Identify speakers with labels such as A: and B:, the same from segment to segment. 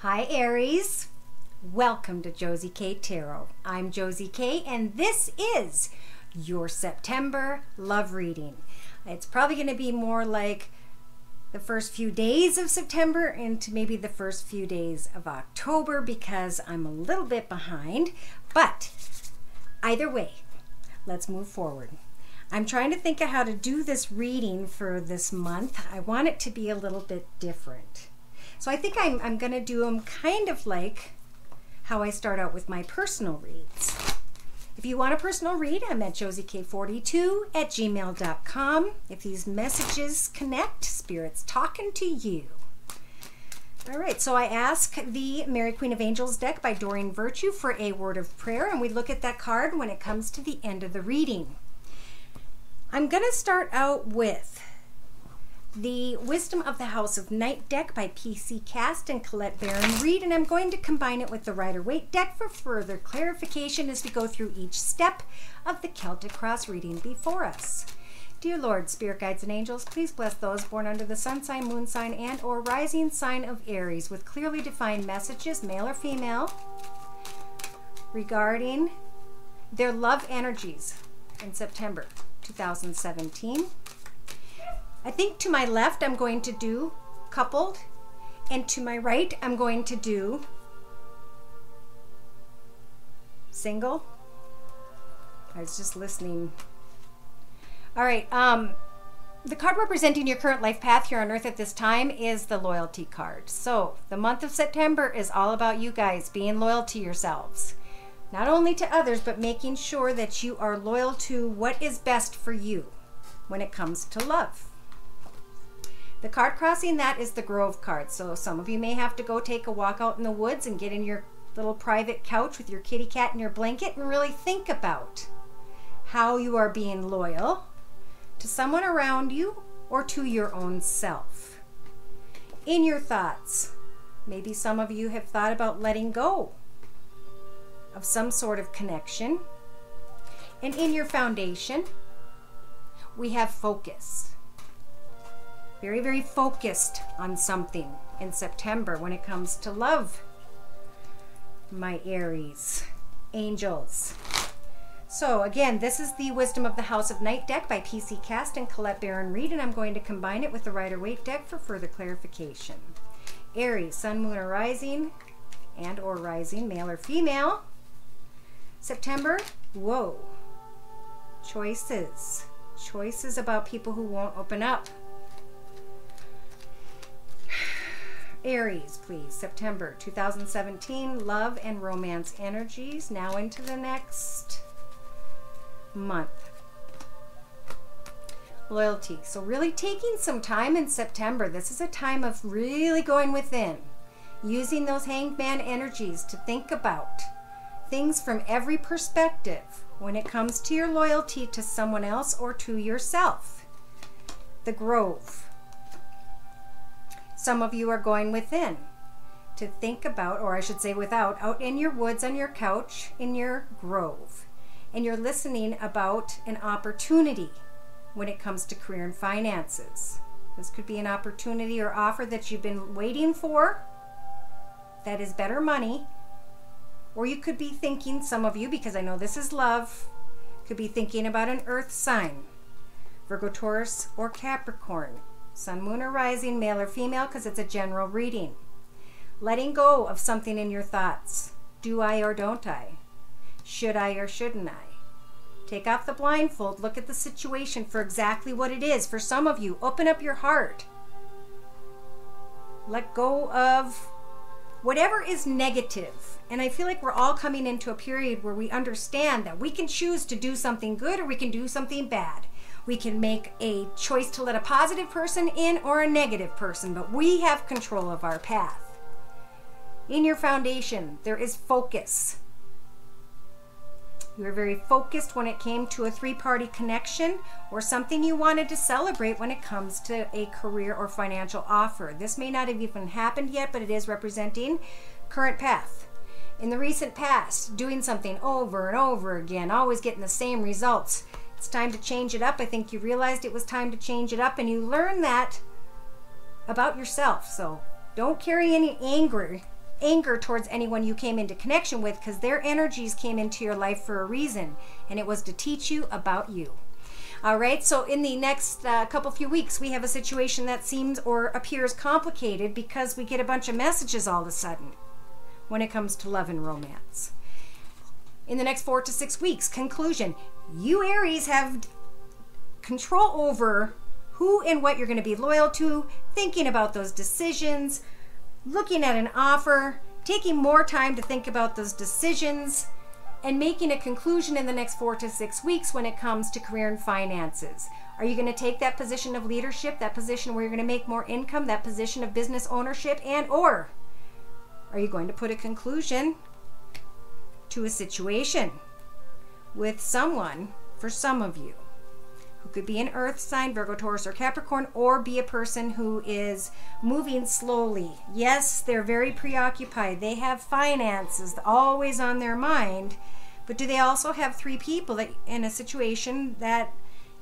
A: Hi Aries, welcome to Josie K Tarot. I'm Josie K and this is your September love reading. It's probably going to be more like the first few days of September into maybe the first few days of October because I'm a little bit behind, but either way, let's move forward. I'm trying to think of how to do this reading for this month. I want it to be a little bit different. So I think I'm going to do them kind of like how I start out with my personal reads. If you want a personal read, I'm at josiek42@gmail.com. If these messages connect, Spirit's talking to you. All right, so I ask the Mary Queen of Angels deck by Doreen Virtue for a word of prayer, and we look at that card when it comes to the end of the reading. I'm going to start out with the Wisdom of the House of Night deck by PC Cast and Colette Baron Reed, and I'm going to combine it with the Rider-Waite deck for further clarification as we go through each step of the Celtic Cross reading before us. Dear Lord, Spirit Guides and Angels, please bless those born under the sun sign, moon sign, and or rising sign of Aries with clearly defined messages, male or female, regarding their love energies in September 2017. I think to my left I'm going to do coupled, and to my right I'm going to do single. I was just listening. All right, the card representing your current life path here on Earth at this time is the loyalty card. So the month of September is all about you guys being loyal to yourselves. Not only to others, but making sure that you are loyal to what is best for you when it comes to love. The card crossing that is the Grove card. So some of you may have to go take a walk out in the woods and get in your little private couch with your kitty cat and your blanket and really think about how you are being loyal to someone around you or to your own self. In your thoughts, maybe some of you have thought about letting go of some sort of connection. And in your foundation, we have focus. Very, very focused on something in September when it comes to love, my Aries angels. So again, this is the Wisdom of the House of Night deck by PC Cast and Colette Baron Reed, and I'm going to combine it with the Rider-Waite deck for further clarification. Aries, Sun, Moon, or Rising, and or Rising, male or female. September, whoa. Choices. Choices about people who won't open up. Aries, please. September 2017, love and romance energies. Now into the next month. Loyalty. So really taking some time in September. This is a time of really going within. Using those Hanged Man energies to think about things from every perspective when it comes to your loyalty to someone else or to yourself. The Grove. Some of you are going within to think about, or I should say without, out in your woods, on your couch, in your grove. And you're listening about an opportunity when it comes to career and finances. This could be an opportunity or offer that you've been waiting for that is better money. Or you could be thinking, some of you, because I know this is love, could be thinking about an earth sign. Virgo, Taurus, or Capricorn. Sun, Moon, or Rising, male or female, because it's a general reading. Letting go of something in your thoughts. Do I or don't I? Should I or shouldn't I? Take off the blindfold. Look at the situation for exactly what it is. For some of you, open up your heart. Let go of whatever is negative. And I feel like we're all coming into a period where we understand that we can choose to do something good or we can do something bad. We can make a choice to let a positive person in or a negative person, but we have control of our path. In your foundation, there is focus. You were very focused when it came to a three-party connection or something you wanted to celebrate when it comes to a career or financial offer. This may not have even happened yet, but it is representing current path. In the recent past, doing something over and over again, always getting the same results. It's time to change it up. I think you realized it was time to change it up, and you learned that about yourself. So don't carry any anger anger towards anyone you came into connection with, because their energies came into your life for a reason, and it was to teach you about you. All right, so in the next few weeks, we have a situation that seems or appears complicated because we get a bunch of messages all of a sudden when it comes to love and romance. In the next 4 to 6 weeks, conclusion, you Aries have control over who and what you're going to be loyal to, thinking about those decisions, looking at an offer, taking more time to think about those decisions, and making a conclusion in the next 4 to 6 weeks when it comes to career and finances. Are you going to take that position of leadership, that position where you're going to make more income, that position of business ownership, and or are you going to put a conclusion to a situation with someone, for some of you, who could be an earth sign, Virgo, Taurus, or Capricorn, or be a person who is moving slowly. Yes, they're very preoccupied. They have finances always on their mind, but do they also have 3 people that in a situation that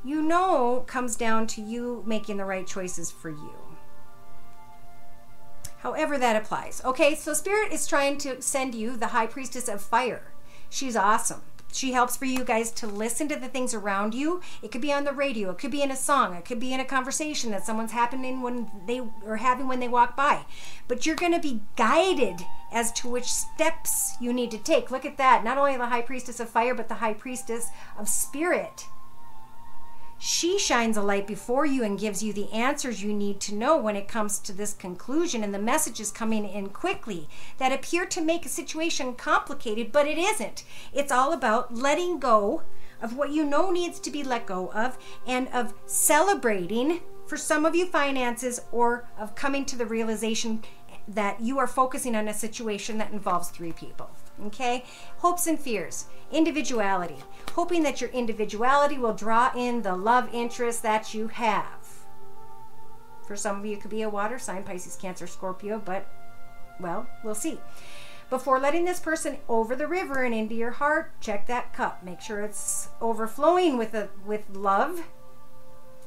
A: you know comes down to you making the right choices for you? However that applies. Okay, so Spirit is trying to send you the High Priestess of Fire. She's awesome. She helps for you guys to listen to the things around you. It could be on the radio. It could be in a song. It could be in a conversation that someone's having when they walk by. But you're going to be guided as to which steps you need to take. Look at that. Not only the High Priestess of Fire, but the High Priestess of Spirit. She shines a light before you and gives you the answers you need to know when it comes to this conclusion, and the messages coming in quickly that appear to make a situation complicated, but it isn't. It's all about letting go of what you know needs to be let go of, and of celebrating, for some of you, finances, or of coming to the realization that you are focusing on a situation that involves 3 people. Okay? Hopes and fears. Individuality. Hoping that your individuality will draw in the love interest that you have. For some of you, it could be a water sign, Pisces, Cancer, Scorpio, but, well, we'll see. Before letting this person over the river and into your heart, check that cup. Make sure it's overflowing with love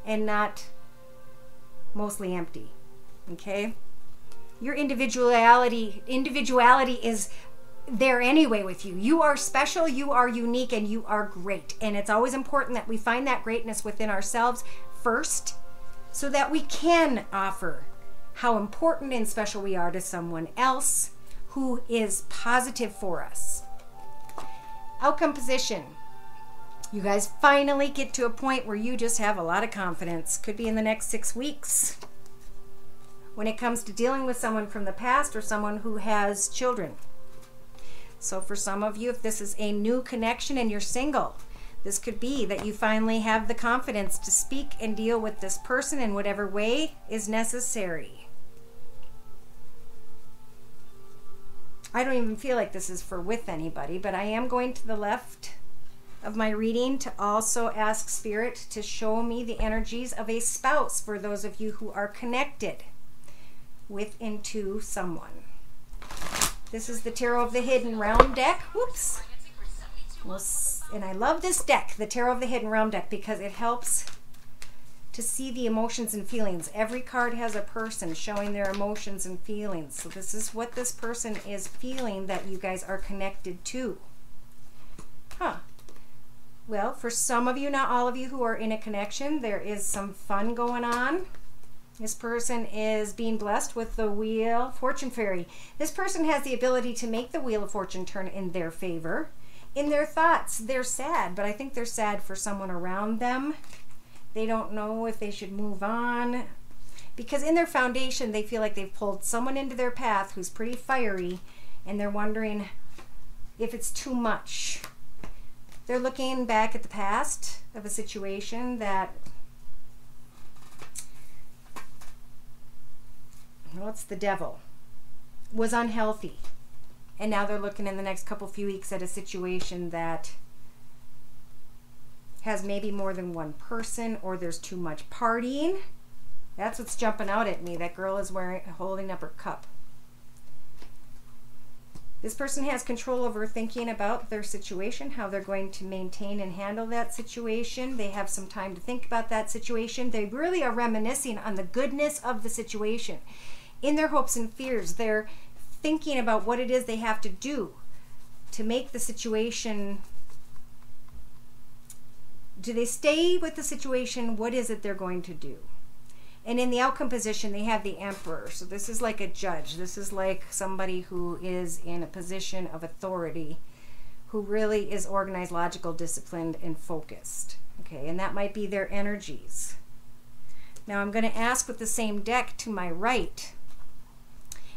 A: and not mostly empty. Okay? Your individuality is there anyway with you. You are special, you are unique, and you are great. And it's always important that we find that greatness within ourselves first, so that we can offer how important and special we are to someone else who is positive for us. Outcome position. You guys finally get to a point where you just have a lot of confidence. Could be in the next 6 weeks. When it comes to dealing with someone from the past or someone who has children. So for some of you, if this is a new connection and you're single, this could be that you finally have the confidence to speak and deal with this person in whatever way is necessary. I don't even feel like this is for with anybody, but I am going to the left of my reading to also ask Spirit to show me the energies of a spouse for those of you who are connected with and to someone. This is the Tarot of the Hidden Realm deck. Whoops. And I love this deck, the Tarot of the Hidden Realm deck, because it helps to see the emotions and feelings. Every card has a person showing their emotions and feelings. So this is what this person is feeling that you guys are connected to. Well, for some of you, not all of you who are in a connection, there is some fun going on. This person is being blessed with the Wheel Fortune Fairy. This person has the ability to make the Wheel of Fortune turn in their favor. In their thoughts, they're sad, but I think they're sad for someone around them. They don't know if they should move on, because in their foundation, they feel like they've pulled someone into their path who's pretty fiery, and they're wondering if it's too much. They're looking back at the past of a situation that, well, it's the devil, was unhealthy. And now they're looking in the next few weeks at a situation that has maybe more than one person, or there's too much partying. That's what's jumping out at me. That girl is holding up her cup. This person has control over thinking about their situation, how they're going to maintain and handle that situation. They have some time to think about that situation. They really are reminiscing on the goodness of the situation. In their hopes and fears, they're thinking about what it is they have to do to make the situation. Do they stay with the situation? What is it they're going to do? And in the outcome position, they have the Emperor. So this is like a judge. This is like somebody who is in a position of authority, who really is organized, logical, disciplined, and focused. Okay, and that might be their energies. Now I'm going to ask with the same deck to my right.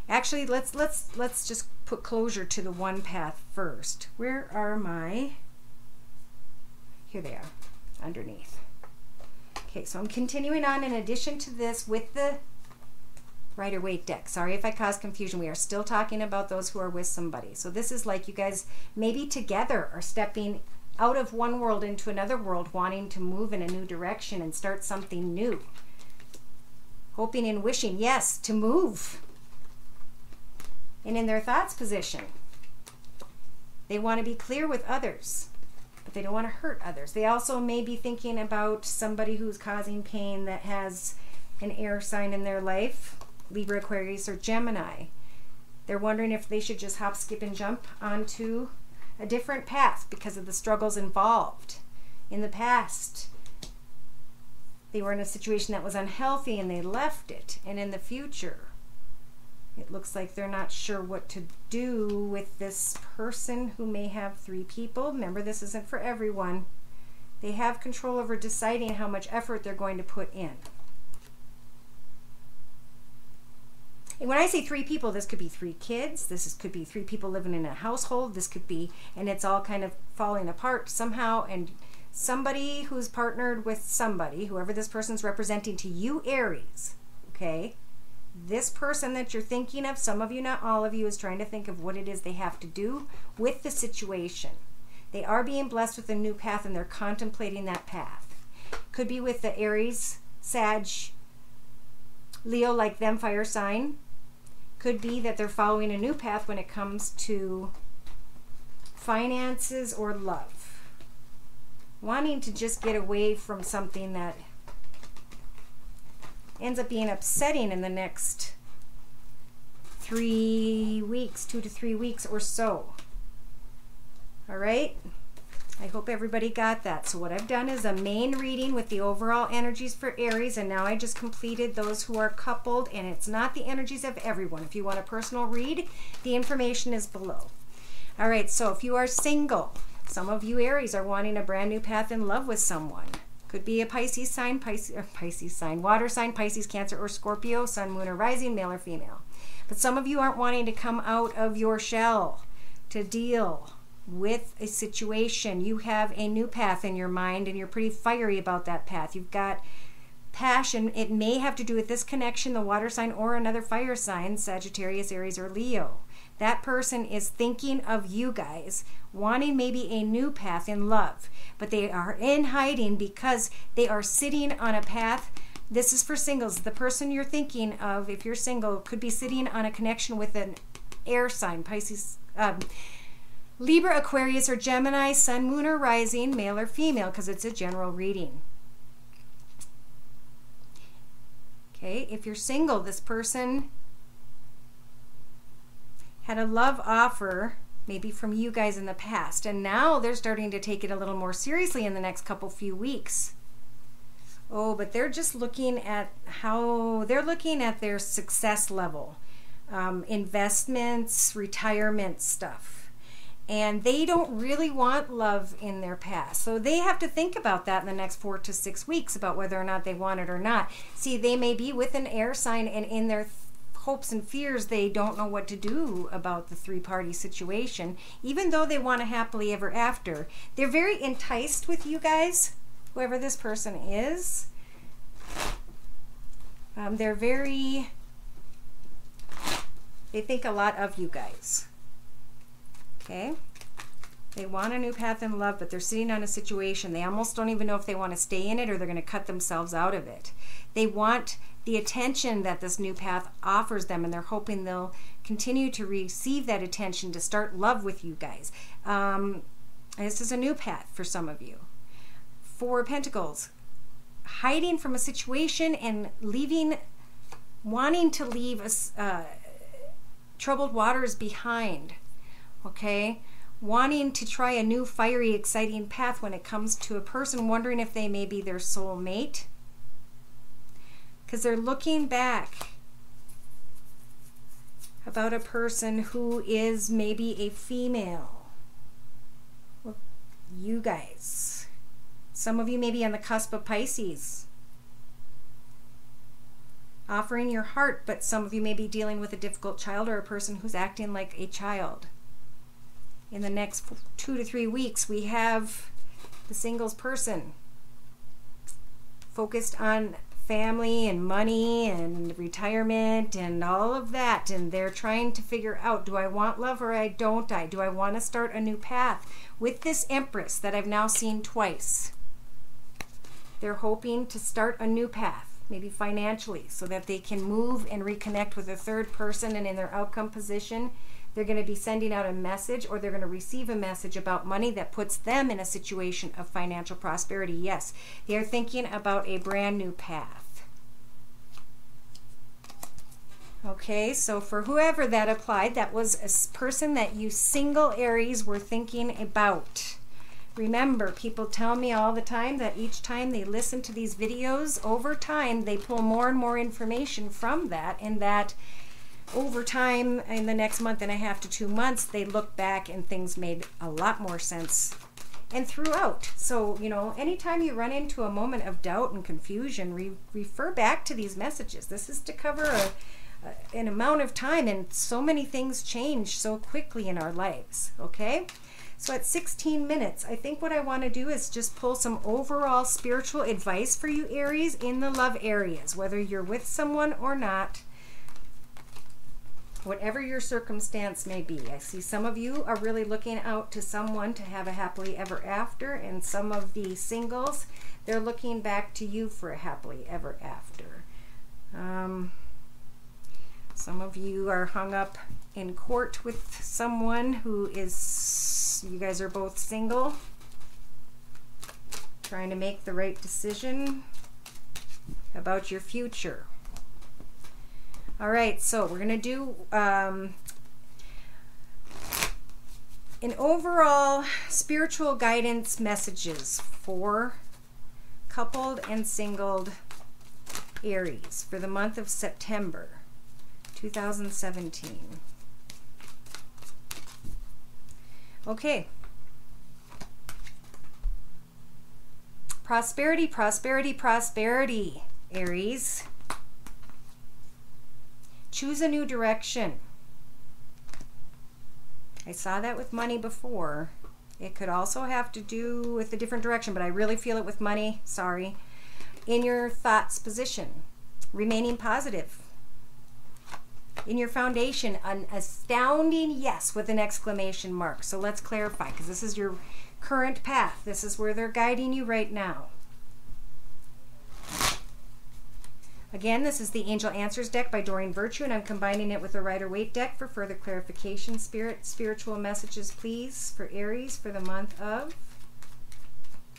A: Actually, let's just put closure to the one path first. Where are my? Here they are, underneath. Okay, so I'm continuing on in addition to this with the Rider-Waite deck. Sorry if I caused confusion. We are still talking about those who are with somebody. So this is like you guys maybe together are stepping out of one world into another world, wanting to move in a new direction and start something new. Hoping and wishing, yes, to move. And in their thoughts position, they want to be clear with others, but they don't want to hurt others. They also may be thinking about somebody who's causing pain that has an air sign in their life, Libra, Aquarius, or Gemini. They're wondering if they should just hop, skip, and jump onto a different path because of the struggles involved. In the past, they were in a situation that was unhealthy and they left it. And in the future, it looks like they're not sure what to do with this person who may have 3 people. Remember, this isn't for everyone. They have control over deciding how much effort they're going to put in. And when I say 3 people, this could be 3 kids. Could be 3 people living in a household. This could be, and it's all kind of falling apart somehow. And somebody who's partnered with somebody, whoever this person's representing to you, Aries, okay? This person that you're thinking of, some of you, not all of you, is trying to think of what it is they have to do with the situation. They are being blessed with a new path and they're contemplating that path. Could be with the Aries, Sag, Leo, like them, fire sign. Could be that they're following a new path when it comes to finances or love. Wanting to just get away from something that ends up being upsetting in the next 3 weeks, 2 to 3 weeks or so. All right? I hope everybody got that. So what I've done is a main reading with the overall energies for Aries, and now I just completed those who are coupled, and it's not the energies of everyone. If you want a personal read, the information is below. All right, so if you are single, some of you Aries are wanting a brand new path in love with someone. Could be a Pisces sign, water sign, Pisces, Cancer, or Scorpio, sun, moon, or rising, male or female. But some of you aren't wanting to come out of your shell to deal with a situation. You have a new path in your mind and you're pretty fiery about that path. You've got passion. It may have to do with this connection, the water sign, or another fire sign, Sagittarius, Aries, or Leo. That person is thinking of you guys, wanting maybe a new path in love, but they are in hiding because they are sitting on a path. This is for singles. The person you're thinking of, if you're single, could be sitting on a connection with an air sign, Pisces, Libra, Aquarius, or Gemini, sun, moon, or rising, male or female, because it's a general reading. Okay, if you're single, this person had a love offer maybe from you guys in the past, and now they're starting to take it a little more seriously in the next few weeks. Oh, but they're just looking at their success level, investments, retirement stuff. And they don't really want love in their past. So they have to think about that in the next 4 to 6 weeks about whether or not they want it or not. See, they may be with an air sign, and in their hopes and fears, they don't know what to do about the 3-party situation, even though they want a happily ever after. They're very enticed with you guys, whoever this person is. They think a lot of you guys. Okay? They want a new path in love, but they're sitting on a situation. They almost don't even know if they want to stay in it or they're going to cut themselves out of it. They want the attention that this new path offers them, and they're hoping they'll continue to receive that attention to start love with you guys. This is a new path for some of you. 4 of Pentacles. Hiding from a situation and wanting to leave troubled waters behind, okay? Wanting to try a new fiery, exciting path when it comes to a person, wondering if they may be their soul mate. Because they're looking back about a person who is maybe a female. Well, you guys. Some of you may be on the cusp of Pisces. Offering your heart, but some of you may be dealing with a difficult child or a person who's acting like a child. In the next 2 to 3 weeks, we have the singles person focused on family and money and retirement and all of that, and they're trying to figure out, do I want love or don't I? Do I want to start a new path? With this Empress that I've now seen twice, they're hoping to start a new path, maybe financially, so that they can move and reconnect with a third person, and in their outcome position, they're going to be sending out a message, or they're going to receive a message about money that puts them in a situation of financial prosperity. Yes, they are thinking about a brand new path. Okay, so for whoever that applied, that was a person that you single Aries were thinking about. Remember, people tell me all the time that each time they listen to these videos, over time, they pull more and more information from that, and that over time, in the next month and a half to 2 months, they look back and things made a lot more sense. And throughout. So, you know, anytime you run into a moment of doubt and confusion, refer back to these messages. This is to cover an amount of time, and so many things change so quickly in our lives, okay? So at 16 minutes, I think what I want to do is just pull some overall spiritual advice for you, Aries, in the love areas, whether you're with someone or not, whatever your circumstance may be. I see some of you are really looking out to someone to have a happily ever after, and some of the singles, they're looking back to you for a happily ever after. Some of you are hung up in court with someone who is, you guys are both single, trying to make the right decision about your future. All right, so we're going to do an overall spiritual guidance messages for coupled and singled Aries for the month of September 2017. Okay. Prosperity, prosperity, prosperity, Aries. Choose a new direction. I saw that with money before. It could also have to do with a different direction, but I really feel it with money. Sorry. In your thoughts position. Remaining positive. In your foundation, an astounding yes with an exclamation mark. So let's clarify, because this is your current path. This is where they're guiding you right now. Again, this is the Angel Answers deck by Doreen Virtue, and I'm combining it with the Rider-Waite deck for further clarification. Spiritual messages, please, for Aries for the month of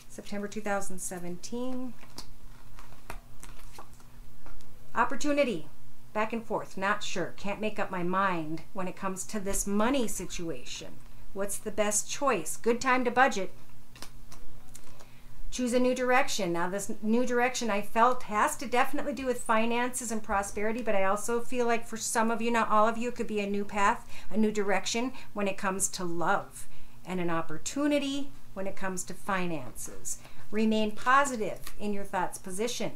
A: September 2017. Opportunity. Back and forth, not sure, can't make up my mind when it comes to this money situation. What's the best choice? Good time to budget. Choose a new direction. Now this new direction I felt has to definitely do with finances and prosperity, but I also feel like for some of you, not all of you, it could be a new path, a new direction when it comes to love, and an opportunity when it comes to finances. Remain positive in your thoughts position.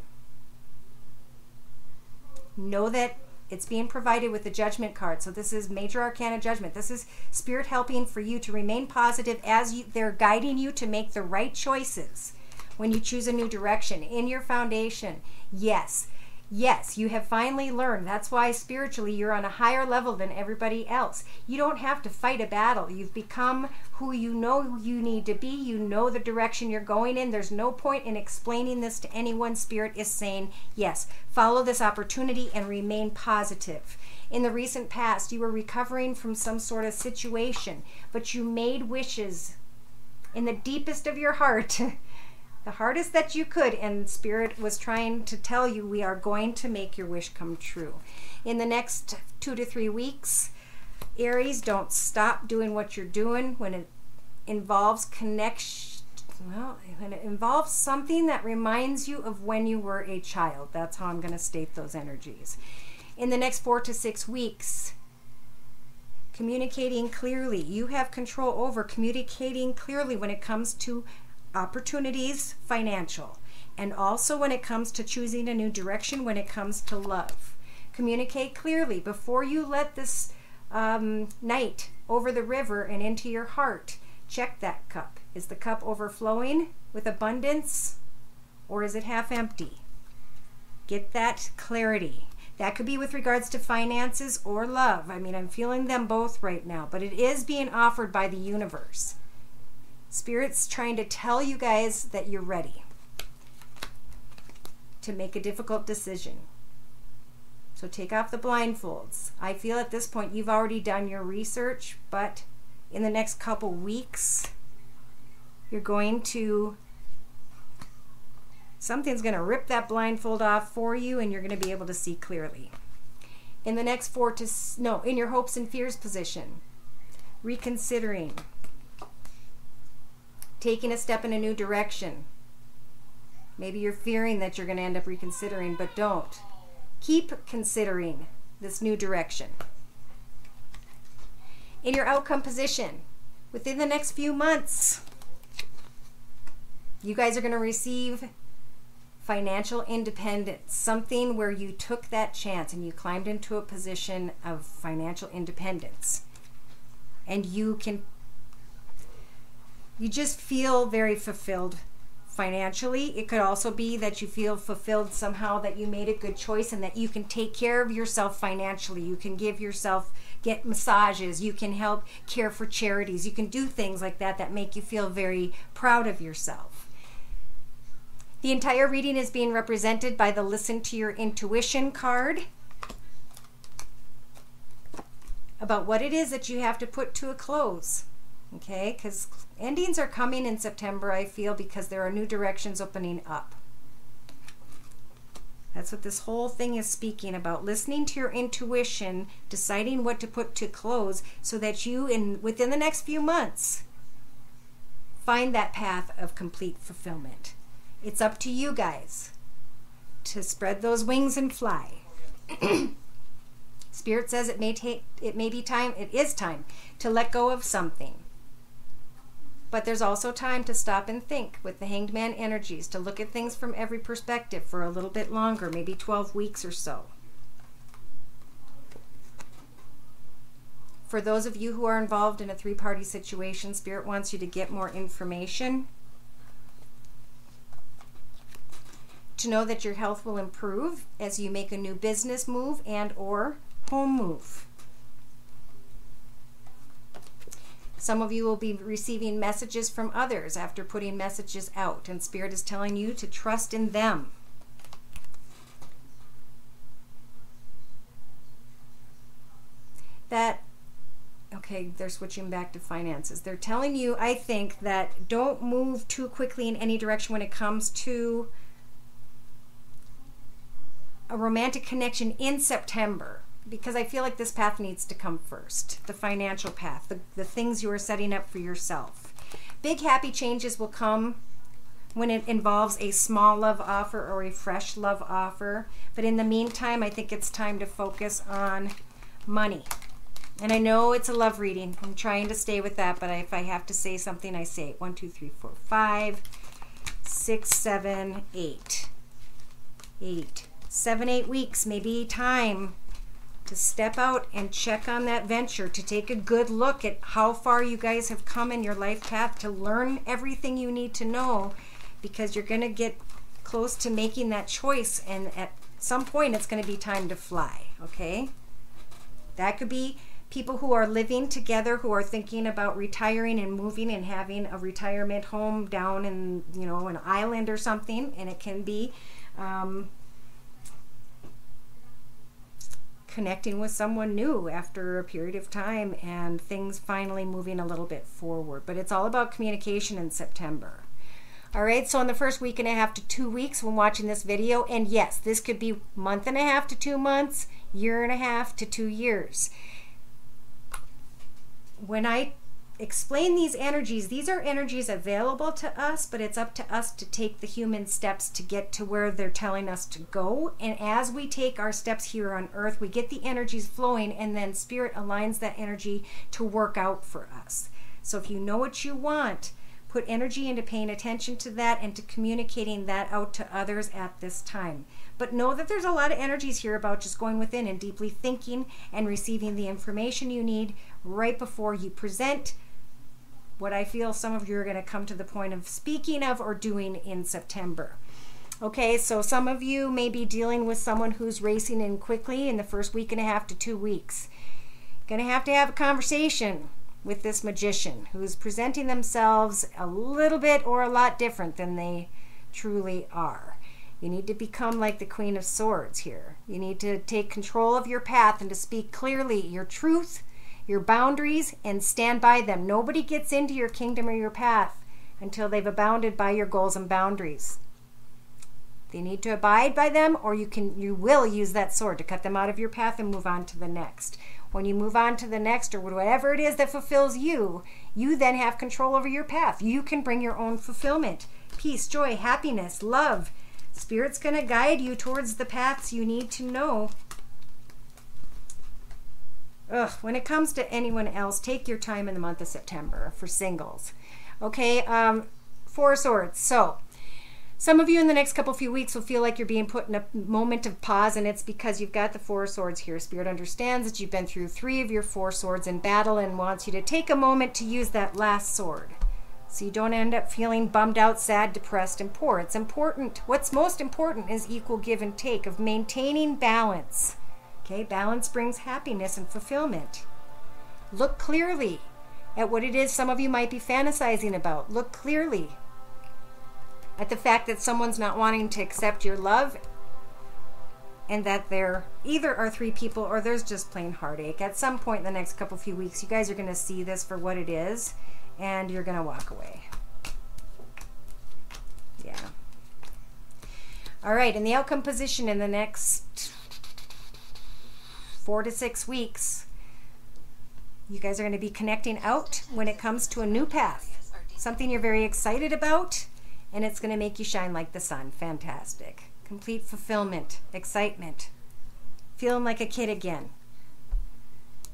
A: Know that it's being provided with the Judgment card. So this is Major Arcana Judgment. This is Spirit helping for you to remain positive as they're guiding you to make the right choices when you choose a new direction. In your foundation, yes, you have finally learned. That's why spiritually you're on a higher level than everybody else. You don't have to fight a battle. You've become who you know you need to be. You know the direction you're going in. There's no point in explaining this to anyone. Spirit is saying, yes, follow this opportunity and remain positive. In the recent past, you were recovering from some sort of situation, but you made wishes in the deepest of your heart, the hardest that you could, and Spirit was trying to tell you, we are going to make your wish come true. In the next 2 to 3 weeks, Aries, don't stop doing what you're doing when it involves connection. Well, when it involves something that reminds you of when you were a child. That's how I'm going to state those energies. In the next 4 to 6 weeks, communicating clearly. You have control over communicating clearly when it comes to opportunities, financial, and also when it comes to choosing a new direction, when it comes to love. Communicate clearly before you let this night over the river and into your heart. Check that cup. Is the cup overflowing with abundance, or is it half empty? Get that clarity. That could be with regards to finances or love. I mean, I'm feeling them both right now, but it is being offered by the universe. Spirit's trying to tell you guys that you're ready to make a difficult decision. So take off the blindfolds. I feel at this point you've already done your research, but in the next couple weeks, you're going to, something's going to rip that blindfold off for you, and you're going to be able to see clearly. In the next in your hopes and fears position, reconsidering, taking a step in a new direction. Maybe you're fearing that you're going to end up reconsidering, but don't. Keep considering this new direction. In your outcome position, within the next few months, you guys are going to receive financial independence, something where you took that chance and you climbed into a position of financial independence. And you just feel very fulfilled financially. It could also be that you feel fulfilled somehow that you made a good choice and that you can take care of yourself financially. You can get massages, you can help care for charities, you can do things like that that make you feel very proud of yourself. The entire reading is being represented by the Listen to Your Intuition card about what it is that you have to put to a close. Okay, because endings are coming in September, I feel, because there are new directions opening up. That's what this whole thing is speaking about. Listening to your intuition, deciding what to put to close so that you, within the next few months, find that path of complete fulfillment. It's up to you guys to spread those wings and fly. Spirit says it is time to let go of something. But there's also time to stop and think with the Hanged Man energies, to look at things from every perspective for a little bit longer, maybe 12 weeks or so. For those of you who are involved in a three-party situation, Spirit wants you to get more information, to know that your health will improve as you make a new business move and or home move. Some of you will be receiving messages from others after putting messages out, and Spirit is telling you to trust in them. Okay, they're switching back to finances. They're telling you, I think, that don't move too quickly in any direction when it comes to a romantic connection in September, because I feel like this path needs to come first. The financial path, the things you are setting up for yourself. Big happy changes will come when it involves a small love offer or a fresh love offer. But in the meantime, I think it's time to focus on money. And I know it's a love reading. I'm trying to stay with that, but if I have to say something, I say it. 1, 2, 3, 4, 5, 6, 7, 8. 7, 8 weeks, maybe time to step out and check on that venture, to take a good look at how far you guys have come in your life path, to learn everything you need to know, because you're going to get close to making that choice, and at some point it's going to be time to fly. Okay, that could be people who are living together, who are thinking about retiring and moving and having a retirement home down in, an island or something. And it can be connecting with someone new after a period of time and things finally moving a little bit forward. But it's all about communication in September. All right, so in the first week and a half to 2 weeks when watching this video, and yes, this could be month and a half to 2 months, year and a half to 2 years. when I explain these energies, these are energies available to us, but it's up to us to take the human steps to get to where they're telling us to go. And as we take our steps here on earth, we get the energies flowing, and then spirit aligns that energy to work out for us. So if you know what you want, put energy into paying attention to that and to communicating that out to others at this time. But know that there's a lot of energies here about just going within and deeply thinking and receiving the information you need right before you present what I feel some of you are going to come to the point of speaking of or doing in September. Okay, so some of you may be dealing with someone who's racing in quickly in the first week and a half to 2 weeks. Going to have a conversation with this magician who's presenting themselves a little bit or a lot different than they truly are. You need to become like the Queen of Swords here. You need to take control of your path and to speak clearly your truth, your boundaries, and stand by them. Nobody gets into your kingdom or your path until they've abounded by your goals and boundaries. They need to abide by them, or you will use that sword to cut them out of your path and move on to the next. When you move on to the next, or whatever it is that fulfills you, you then have control over your path. You can bring your own fulfillment, peace, joy, happiness, love. Spirit's going to guide you towards the paths you need to know. When it comes to anyone else, take your time in the month of September for singles. Okay, Four of Swords. So, some of you in the next few weeks will feel like you're being put in a moment of pause, and it's because you've got the Four of Swords here. Spirit understands that you've been through 3 of your 4 swords in battle and wants you to take a moment to use that last sword, so you don't end up feeling bummed out, sad, depressed, and poor. It's important. What's most important is equal give and take, of maintaining balance. Okay, balance brings happiness and fulfillment. Look clearly at what it is some of you might be fantasizing about. Look clearly at the fact that someone's not wanting to accept your love, and that there either are 3 people or there's just plain heartache. At some point in the next few weeks, you guys are going to see this for what it is, and you're going to walk away. Yeah. All right, in the outcome position in the next 4 to 6 weeks, you guys are going to be connecting out when it comes to a new path, something you're very excited about, and it's going to make you shine like the sun. Fantastic. Complete fulfillment, excitement, feeling like a kid again.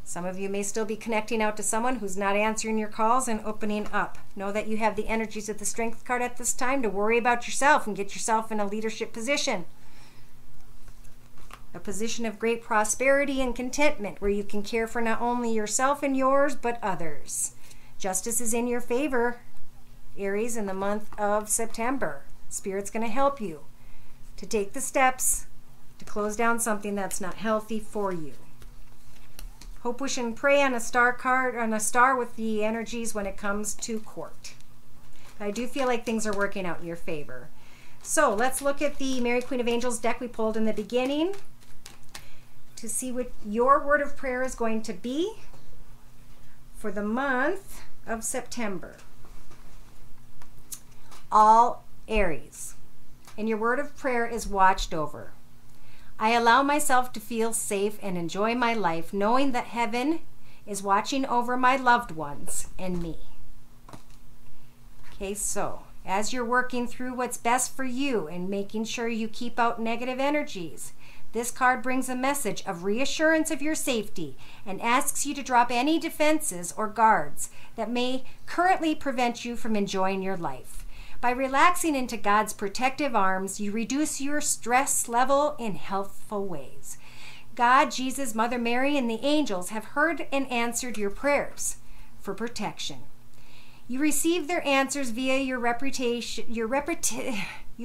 A: Some of you may still be connecting out to someone who's not answering your calls and opening up. Know that you have the energies of the Strength card at this time to worry about yourself and get yourself in a leadership position. A position of great prosperity and contentment where you can care for not only yourself and yours, but others. Justice is in your favor, Aries, in the month of September. Spirit's going to help you to take the steps to close down something that's not healthy for you. Hope, wish, and pray on a star card, on a star with the energies when it comes to court. But I do feel like things are working out in your favor. So let's look at the Mary Queen of Angels deck we pulled in the beginning to see what your word of prayer is going to be for the month of September. All Aries. And your word of prayer is watched over. I allow myself to feel safe and enjoy my life, knowing that heaven is watching over my loved ones and me. Okay, so as you're working through what's best for you and making sure you keep out negative energies, this card brings a message of reassurance of your safety and asks you to drop any defenses or guards that may currently prevent you from enjoying your life. By relaxing into God's protective arms, you reduce your stress level in healthful ways. God, Jesus, Mother Mary, and the angels have heard and answered your prayers for protection. You receive their answers via your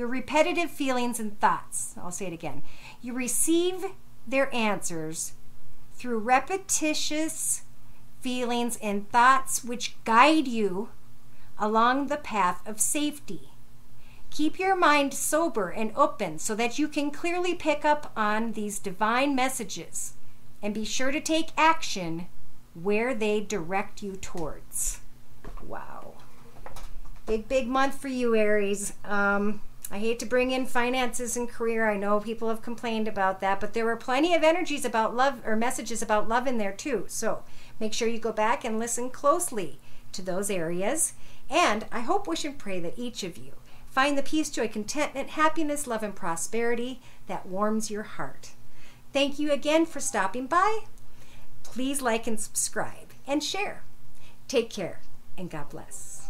A: repetitive feelings and thoughts. I'll say it again. You receive their answers through repetitious feelings and thoughts which guide you along the path of safety. Keep your mind sober and open so that you can clearly pick up on these divine messages, and be sure to take action where they direct you towards. Wow. Big month for you, Aries. I hate to bring in finances and career. I know people have complained about that, but there were plenty of energies about love or messages about love in there too. So make sure you go back and listen closely to those areas. And I hope, wish, and pray that each of you find the peace, joy, contentment, happiness, love, and prosperity that warms your heart. Thank you again for stopping by. Please like and subscribe and share. Take care, and God bless.